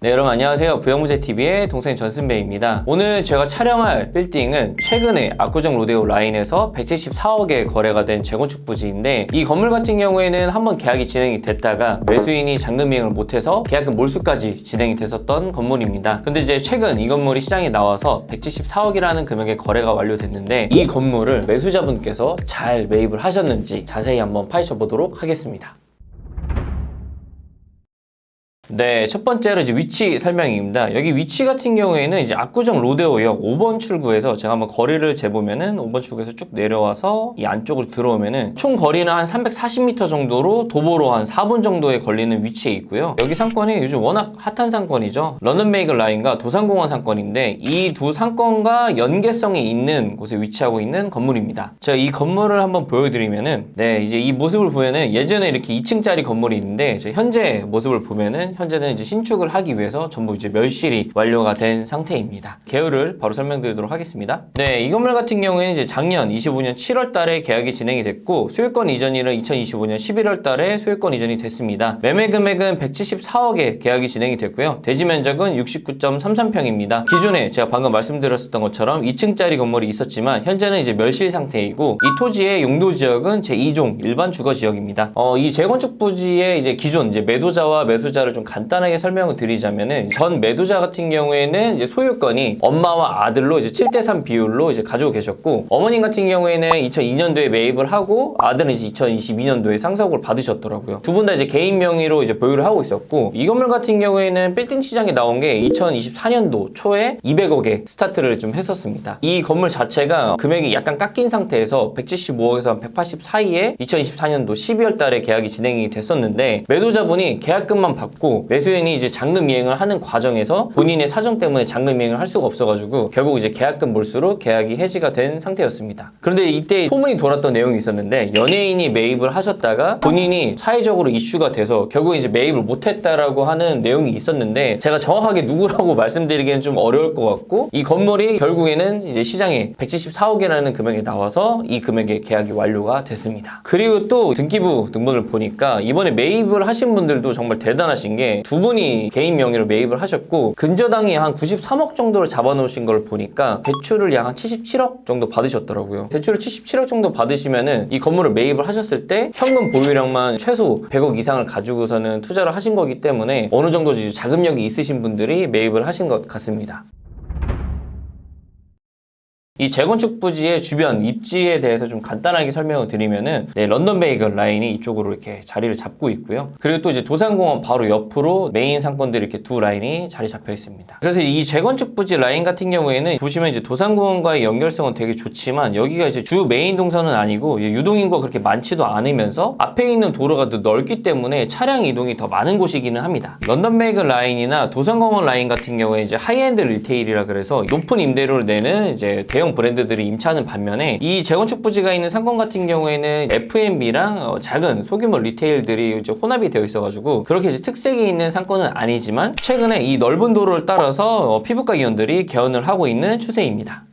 네, 여러분 안녕하세요. 부영무제TV의 동생 전승배입니다. 오늘 제가 촬영할 빌딩은 최근에 압구정 로데오 라인에서 174억에 거래가 된 재건축 부지인데, 이 건물 같은 경우에는 한번 계약이 진행이 됐다가 매수인이 잔금 이행을 못해서 계약금 몰수까지 진행이 됐었던 건물입니다. 근데 이제 최근 이 건물이 시장에 나와서 174억이라는 금액의 거래가 완료됐는데, 이 건물을 매수자분께서 잘 매입을 하셨는지 자세히 한번 파헤쳐 보도록 하겠습니다. 네, 첫 번째로 이제 위치 설명입니다. 여기 위치 같은 경우에는 이제 압구정 로데오역 5번 출구에서 제가 한번 거리를 재보면은 5번 출구에서 쭉 내려와서 이 안쪽으로 들어오면은 총 거리는 한 340m 정도로 도보로 한 4분 정도에 걸리는 위치에 있고요. 여기 상권이 요즘 워낙 핫한 상권이죠. 런던 베이글 라인과 도산공원 상권인데, 이 두 상권과 연계성이 있는 곳에 위치하고 있는 건물입니다. 제가 이 건물을 한번 보여드리면은, 네, 이제 이 모습을 보면은 예전에 이렇게 2층짜리 건물이 있는데, 현재 모습을 보면은 현재는 이제 신축을 하기 위해서 전부 이제 멸실이 완료가 된 상태입니다. 계율을 바로 설명드리도록 하겠습니다. 네, 이 건물 같은 경우에는 이제 작년 25년 7월 달에 계약이 진행이 됐고, 소유권 이전일은 2025년 11월 달에 소유권 이전이 됐습니다. 매매 금액은 174억에 계약이 진행이 됐고요. 대지 면적은 69.33평입니다. 기존에 제가 방금 말씀드렸었던 것처럼 2층짜리 건물이 있었지만 현재는 이제 멸실 상태이고, 이 토지의 용도 지역은 제2종 일반 주거 지역입니다. 이 재건축 부지의 이제 기존 이제 매도자와 매수자를 좀 간단하게 설명을 드리자면은, 전 매도자 같은 경우에는 이제 소유권이 엄마와 아들로 이제 7대3 비율로 이제 가지고 계셨고, 어머님 같은 경우에는 2002년도에 매입을 하고 아들은 이제 2022년도에 상속을 받으셨더라고요. 두 분 다 이제 개인 명의로 이제 보유를 하고 있었고, 이 건물 같은 경우에는 빌딩 시장에 나온 게 2024년도 초에 200억에 스타트를 좀 했었습니다. 이 건물 자체가 금액이 약간 깎인 상태에서 175억에서 180 사이에 2024년도 12월 달에 계약이 진행이 됐었는데, 매도자분이 계약금만 받고 매수인이 이제 잔금 이행을 하는 과정에서 본인의 사정 때문에 잔금 이행을 할 수가 없어가지고 결국 이제 계약금 몰수로 계약이 해지가 된 상태였습니다. 그런데 이때 소문이 돌았던 내용이 있었는데, 연예인이 매입을 하셨다가 본인이 사회적으로 이슈가 돼서 결국 이제 매입을 못했다라고 하는 내용이 있었는데, 제가 정확하게 누구라고 말씀드리기는 좀 어려울 것 같고, 이 건물이 결국에는 이제 시장에 174억이라는 금액이 나와서 이 금액의 계약이 완료가 됐습니다. 그리고 또 등기부 등본을 보니까 이번에 매입을 하신 분들도 정말 대단하신 게, 두 분이 개인 명의로 매입을 하셨고 근저당이 한 93억 정도를 잡아놓으신 걸 보니까 대출을 약 한 77억 정도 받으셨더라고요. 대출을 77억 정도 받으시면은 이 건물을 매입을 하셨을 때 현금 보유량만 최소 100억 이상을 가지고서는 투자를 하신 거기 때문에 어느 정도 자금력이 있으신 분들이 매입을 하신 것 같습니다. 이 재건축 부지의 주변 입지에 대해서 좀 간단하게 설명을 드리면은, 네, 런던 베이글 라인이 이쪽으로 이렇게 자리를 잡고 있고요. 그리고 또 이제 도산공원 바로 옆으로 메인 상권들이 이렇게 두 라인이 자리 잡혀 있습니다. 그래서 이 재건축 부지 라인 같은 경우에는 보시면 이제 도산공원과의 연결성은 되게 좋지만, 여기가 이제 주 메인 동선은 아니고 유동인구가 그렇게 많지도 않으면서 앞에 있는 도로가 더 넓기 때문에 차량 이동이 더 많은 곳이기는 합니다. 런던 베이글 라인이나 도산공원 라인 같은 경우에 이제 하이엔드 리테일이라 그래서 높은 임대료를 내는 이제 대형 브랜드들이 임차하는 반면에, 이 재건축 부지가 있는 상권 같은 경우에는 F&B랑 작은 소규모 리테일들이 이제 혼합이 되어 있어가지고 그렇게 이제 특색이 있는 상권은 아니지만, 최근에 이 넓은 도로를 따라서 피부과 이원들이 개원을 하고 있는 추세입니다.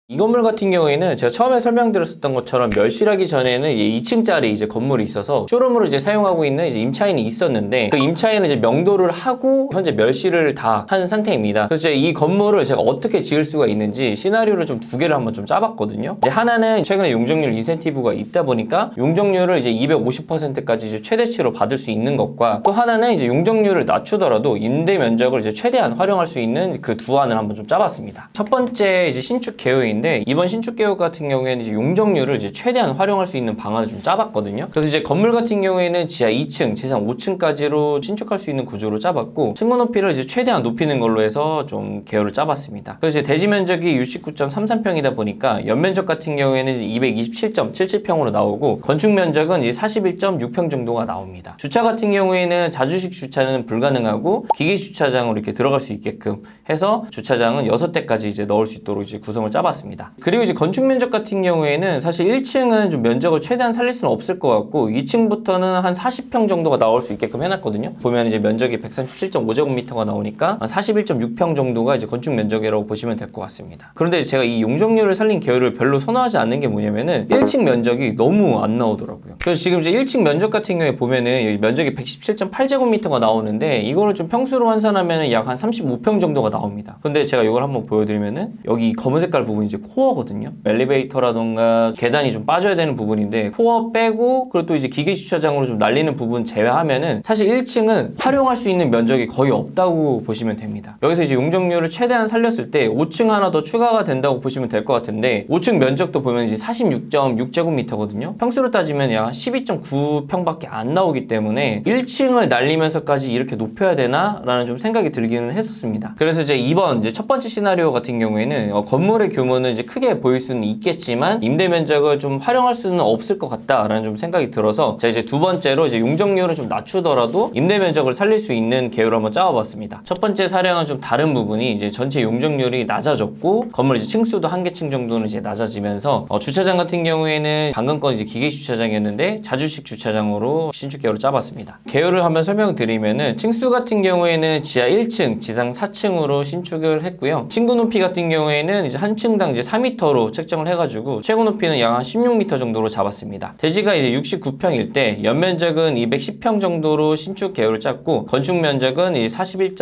이 건물 같은 경우에는 제가 처음에 설명드렸었던 것처럼 멸실하기 전에는 이제 2층짜리 이제 건물이 있어서 쇼룸으로 이제 사용하고 있는 이제 임차인이 있었는데, 그 임차인은 이제 명도를 하고 현재 멸실을 다 한 상태입니다. 그래서 이 건물을 제가 어떻게 지을 수가 있는지 시나리오를 좀 두 개를 한번 좀 짜봤거든요. 이제 하나는 최근에 용적률 인센티브가 있다 보니까 용적률을 이제 250%까지 이제 최대치로 받을 수 있는 것과, 또 하나는 이제 용적률을 낮추더라도 임대 면적을 이제 최대한 활용할 수 있는 그 두 안을 한번 좀 짜봤습니다. 첫 번째 이제 신축 개요인 인데, 이번 신축 계획 같은 경우에는 이제 용적률을 이제 최대한 활용할 수 있는 방안을 좀 짜봤거든요. 그래서 이제 건물 같은 경우에는 지하 2층, 지상 5층까지로 신축할 수 있는 구조로 짜봤고, 층고 높이를 이제 최대한 높이는 걸로 해서 좀 계열을 짜봤습니다. 그래서 이제 대지 면적이 69.33평이다 보니까 연면적 같은 경우에는 227.77평으로 나오고, 건축 면적은 이제 41.6평 정도가 나옵니다. 주차 같은 경우에는 자주식 주차는 불가능하고 기계 주차장으로 이렇게 들어갈 수 있게끔 해서 주차장은 6대까지 이제 넣을 수 있도록 이제 구성을 짜봤습니다. 잡았습니다. 그리고 이제 건축 면적 같은 경우에는 사실 1층은 좀 면적을 최대한 살릴 수는 없을 것 같고 2층부터는 한 40평 정도가 나올 수 있게끔 해놨거든요. 보면 이제 면적이 137.5제곱미터가 나오니까 41.6평 정도가 이제 건축 면적이라고 보시면 될 것 같습니다. 그런데 제가 이 용적률을 살린 계열을 별로 선호하지 않는 게 뭐냐면은 1층 면적이 너무 안 나오더라고요. 그래서 지금 이제 1층 면적 같은 경우에 보면은 여기 면적이 117.8제곱미터가 나오는데 이거를 좀 평수로 환산하면은 약 한 35평 정도가 나옵니다. 근데 제가 이걸 한번 보여드리면은 여기 검은 색깔 부분이 이제 코어거든요. 엘리베이터라던가 계단이 좀 빠져야 되는 부분인데 코어 빼고 그리고 또 이제 기계 주차장으로 좀 날리는 부분 제외하면은 사실 1층은 활용할 수 있는 면적이 거의 없다고 보시면 됩니다. 여기서 이제 용적률을 최대한 살렸을 때 5층 하나 더 추가가 된다고 보시면 될 것 같은데 5층 면적도 보면 이제 46.6제곱미터거든요. 평수로 따지면 약 12.9평밖에 안 나오기 때문에 1층을 날리면서까지 이렇게 높여야 되나? 라는 좀 생각이 들기는 했었습니다. 그래서 이제 이번 이제 첫 번째 시나리오 같은 경우에는 건물의 규모는 이제 크게 보일 수는 있겠지만 임대 면적을 좀 활용할 수는 없을 것 같다라는 좀 생각이 들어서 제가 이제 두 번째로 이제 용적률을 좀 낮추더라도 임대 면적을 살릴 수 있는 계획을 한번 짜와봤습니다. 첫 번째 사례와는 좀 다른 부분이 이제 전체 용적률이 낮아졌고 건물 이제 층수도 한 개 층 정도는 이제 낮아지면서 주차장 같은 경우에는 방금 건 이제 기계 주차장이었는데 자주식 주차장으로 신축 계획을 짜봤습니다. 계획을 한번 설명드리면은 층수 같은 경우에는 지하 1층, 지상 4층으로 신축을 했고요. 층고 높이 같은 경우에는 이제 한 층당 이제 4m로 책정을 해가지고 최고 높이는 약 한 16m 정도로 잡았습니다. 대지가 이제 69평일 때 연면적은 210평 정도로 신축 계획을 짰고 건축 면적은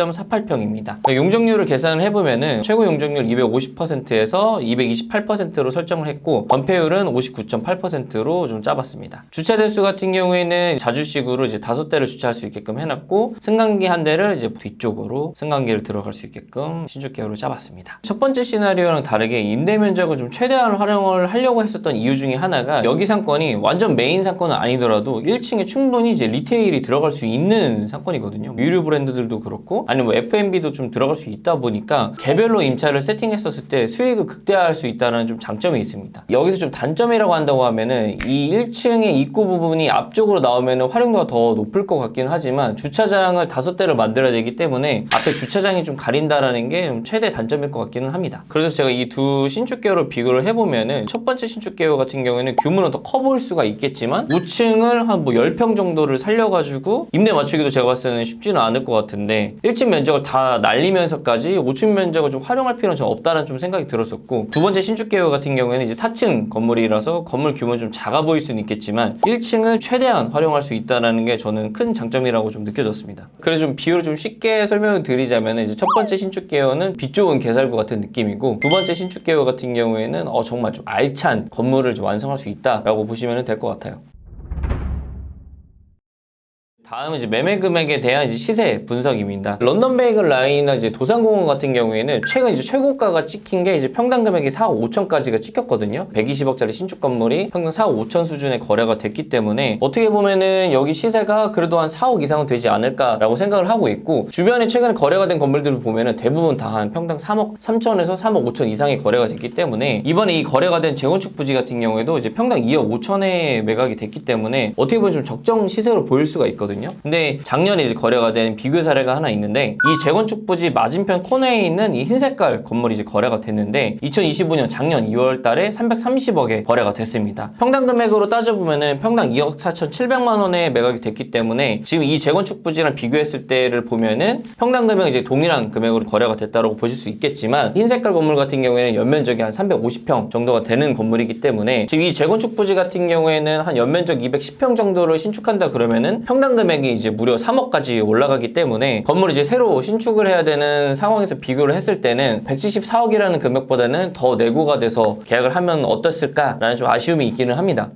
41.48평입니다. 용적률을 계산을 해보면은 최고 용적률 250%에서 228%로 설정을 했고 건폐율은 59.8%로 좀 짜봤습니다. 주차 대수 같은 경우에는 자주식으로 이제 5대를 주차할 수 있게끔 해놨고 승강기 한 대를 이제 뒤쪽으로 승강기를 들어갈 수 있게끔 신축 계획으로 짜봤습니다. 첫 번째 시나리오랑 다르게 임대 면적을 좀 최대한 활용을 하려고 했었던 이유 중에 하나가 여기 상권이 완전 메인 상권은 아니더라도 1층에 충분히 이제 리테일이 들어갈 수 있는 상권이거든요. 유료 브랜드들도 그렇고 아니면 뭐 F&B도 좀 들어갈 수 있다 보니까 개별로 임차를 세팅했었을 때 수익을 극대화할 수 있다는 좀 장점이 있습니다. 여기서 좀 단점이라고 한다고 하면은 이 1층의 입구 부분이 앞쪽으로 나오면은 활용도가 더 높을 것 같긴 하지만 주차장을 5대를 만들어야 되기 때문에 앞에 주차장이 좀 가린다라는 게 좀 최대 단점일 것 같기는 합니다. 그래서 제가 이 두 신축 계열을 비교를 해보면은 첫 번째 신축 계열 같은 경우에는 규모는 더 커 보일 수가 있겠지만 5층을 한 뭐 10평 정도를 살려가지고 임대 맞추기도 제가 봤을 때는 쉽지는 않을 것 같은데 1층 면적을 다 날리면서까지 5층 면적을 좀 활용할 필요는 좀 없다는 좀 생각이 들었었고 두 번째 신축 계열 같은 경우에는 이제 4층 건물이라서 건물 규모는 좀 작아 보일 수는 있겠지만 1층을 최대한 활용할 수 있다는 게 저는 큰 장점이라고 좀 느껴졌습니다. 그래서 좀 비율을 좀 쉽게 설명을 드리자면 이제 첫 번째 신축 계열은 빛 좋은 개살구 같은 느낌이고 두 번째 신축 계열 같은 경우에는 정말 좀 알찬 건물을 좀 완성할 수 있다라고 보시면 될 것 같아요. 다음은 이제 매매 금액에 대한 이제 시세 분석입니다. 런던 베이글 라인이나 이제 도산공원 같은 경우에는 최근 이제 최고가가 찍힌 게 이제 평당 금액이 4억 5천까지가 찍혔거든요. 120억짜리 신축 건물이 평당 4억 5천 수준의 거래가 됐기 때문에 어떻게 보면은 여기 시세가 그래도 한 4억 이상은 되지 않을까라고 생각을 하고 있고 주변에 최근에 거래가 된 건물들을 보면은 대부분 다 한 평당 3억 3천에서 3억 5천 이상의 거래가 됐기 때문에 이번에 이 거래가 된 재건축 부지 같은 경우에도 이제 평당 2억 5천에 매각이 됐기 때문에 어떻게 보면 좀 적정 시세로 보일 수가 있거든요. 근데 작년에 이제 거래가 된 비교 사례가 하나 있는데 이 재건축 부지 맞은편 코너에 있는 이 흰색깔 건물이 이제 거래가 됐는데 2025년 작년 2월 달에 330억에 거래가 됐습니다. 평당 금액으로 따져보면은 평당 2억 4,700만 원에 매각이 됐기 때문에 지금 이 재건축 부지랑 비교했을 때를 보면은 평당 금액이 이제 동일한 금액으로 거래가 됐다고 보실 수 있겠지만 흰색깔 건물 같은 경우에는 연면적이 한 350평 정도가 되는 건물이기 때문에 지금 이 재건축 부지 같은 경우에는 한 연면적 210평 정도를 신축한다 그러면은 평당 금액이 이제 무려 3억까지 올라가기 때문에 건물을 이제 새로 신축을 해야 되는 상황에서 비교를 했을 때는 174억이라는 금액보다는 더 내고가 돼서 계약을 하면 어땠을까라는 좀 아쉬움이 있기는 합니다.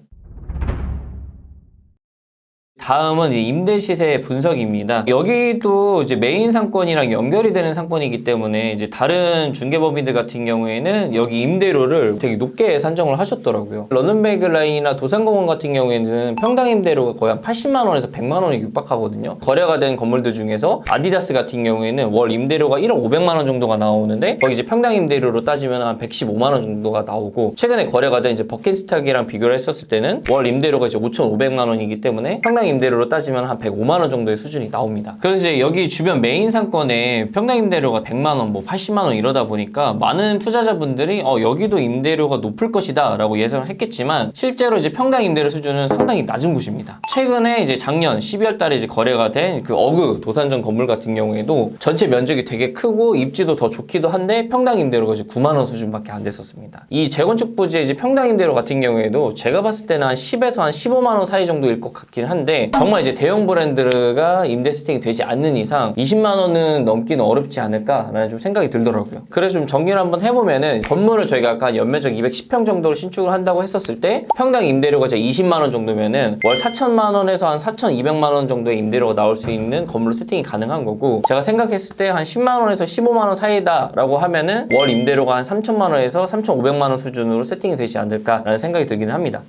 다음은 이제 임대 시세 분석입니다. 여기도 이제 메인 상권이랑 연결이 되는 상권이기 때문에 이제 다른 중개법인들 같은 경우에는 여기 임대료를 되게 높게 산정을 하셨더라고요. 런던 베이글 라인이나 도산공원 같은 경우에는 평당 임대료가 거의 한 80만 원에서 100만 원이 육박하거든요. 거래가 된 건물들 중에서 아디다스 같은 경우에는 월 임대료가 1억 500만 원 정도가 나오는데 거기 이제 평당 임대료로 따지면 한 115만 원 정도가 나오고 최근에 거래가 된 이제 버킷스탁이랑 비교를 했었을 때는 월 임대료가 이제 5,500만 원이기 때문에 평당 임대료로 따지면 한 105만 원 정도의 수준이 나옵니다. 그래서 이제 여기 주변 메인 상권에 평당 임대료가 100만 원, 뭐 80만 원 이러다 보니까 많은 투자자분들이 여기도 임대료가 높을 것이다 라고 예상을 했겠지만 실제로 이제 평당 임대료 수준은 상당히 낮은 곳입니다. 최근에 이제 작년 12월 달에 이제 거래가 된 그 어그 도산점 건물 같은 경우에도 전체 면적이 되게 크고 입지도 더 좋기도 한데 평당 임대료가 이제 9만 원 수준밖에 안 됐었습니다. 이 재건축 부지의 이제 평당 임대료 같은 경우에도 제가 봤을 때는 한 10에서 한 15만 원 사이 정도일 것 같긴 한데 정말 이제 대형 브랜드가 임대 세팅이 되지 않는 이상 20만 원은 넘기는 어렵지 않을까라는 좀 생각이 들더라고요. 그래서 좀 정리를 한번 해보면은 건물을 저희가 아까 연면적 210평 정도로 신축을 한다고 했었을 때 평당 임대료가 이제 20만 원 정도면은 월 4천만 원에서 한 4,200만 원 정도의 임대료가 나올 수 있는 건물로 세팅이 가능한 거고 제가 생각했을 때 한 10만 원에서 15만 원 사이다라고 하면은 월 임대료가 한 3천만 원에서 3,500만 원 수준으로 세팅이 되지 않을까라는 생각이 들기는 합니다.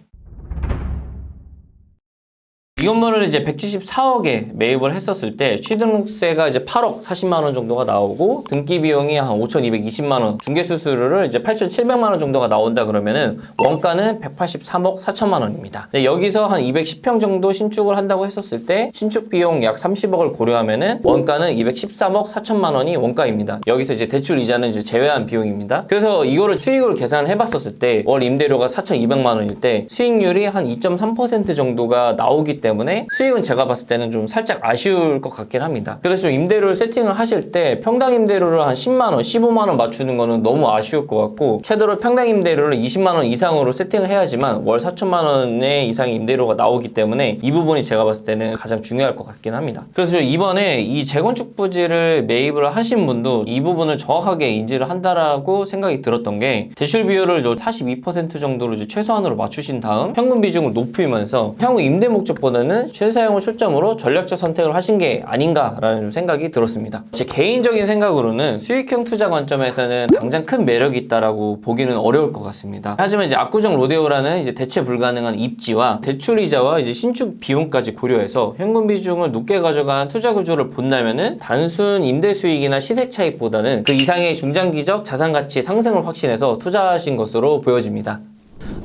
이 건물을 이제 174억에 매입을 했었을 때 취등록세가 이제 8억 40만 원 정도가 나오고 등기 비용이 한 5,220만 원, 중개 수수료를 이제 8,700만 원 정도가 나온다 그러면은 원가는 183억 4천만 원입니다. 여기서 한 210평 정도 신축을 한다고 했었을 때 신축 비용 약 30억을 고려하면은 원가는 213억 4천만 원이 원가입니다. 여기서 이제 대출 이자는 이제 제외한 비용입니다. 그래서 이거를 수익으로 계산을 해봤었을 때 월 임대료가 4,200만 원일 때 수익률이 한 2.3% 정도가 나오기 때문에 수익은 제가 봤을 때는 좀 살짝 아쉬울 것 같긴 합니다. 그래서 좀 임대료를 세팅을 하실 때 평당 임대료를 한 10만 원, 15만 원 맞추는 거는 너무 아쉬울 것 같고 최대로 평당 임대료를 20만 원 이상으로 세팅을 해야지만 월 4천만 원의 이상의 임대료가 나오기 때문에 이 부분이 제가 봤을 때는 가장 중요할 것 같긴 합니다. 그래서 이번에 이 재건축 부지를 매입을 하신 분도 이 부분을 정확하게 인지를 한다라고 생각이 들었던 게 대출 비율을 42% 정도로 최소한으로 맞추신 다음 평균 비중을 높이면서 향후 임대 목적보다는 실사용을 초점으로 전략적 선택을 하신 게 아닌가라는 생각이 들었습니다. 제 개인적인 생각으로는 수익형 투자 관점에서는 당장 큰 매력이 있다라고 보기는 어려울 것 같습니다. 하지만 이제 압구정 로데오라는 이제 대체 불가능한 입지와 대출 이자와 이제 신축 비용까지 고려해서 현금 비중을 높게 가져간 투자 구조를 본다면은 단순 임대 수익이나 시세 차익보다는 그 이상의 중장기적 자산 가치 상승을 확신해서 투자하신 것으로 보여집니다.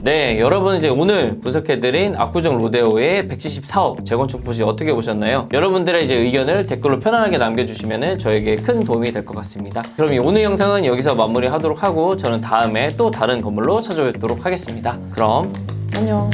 네, 여러분 이제 오늘 분석해드린 압구정 로데오의 174억 재건축 부지 어떻게 보셨나요? 여러분들의 이제 의견을 댓글로 편안하게 남겨주시면 저에게 큰 도움이 될 것 같습니다. 그럼 오늘 영상은 여기서 마무리하도록 하고 저는 다음에 또 다른 건물로 찾아뵙도록 하겠습니다. 그럼 안녕.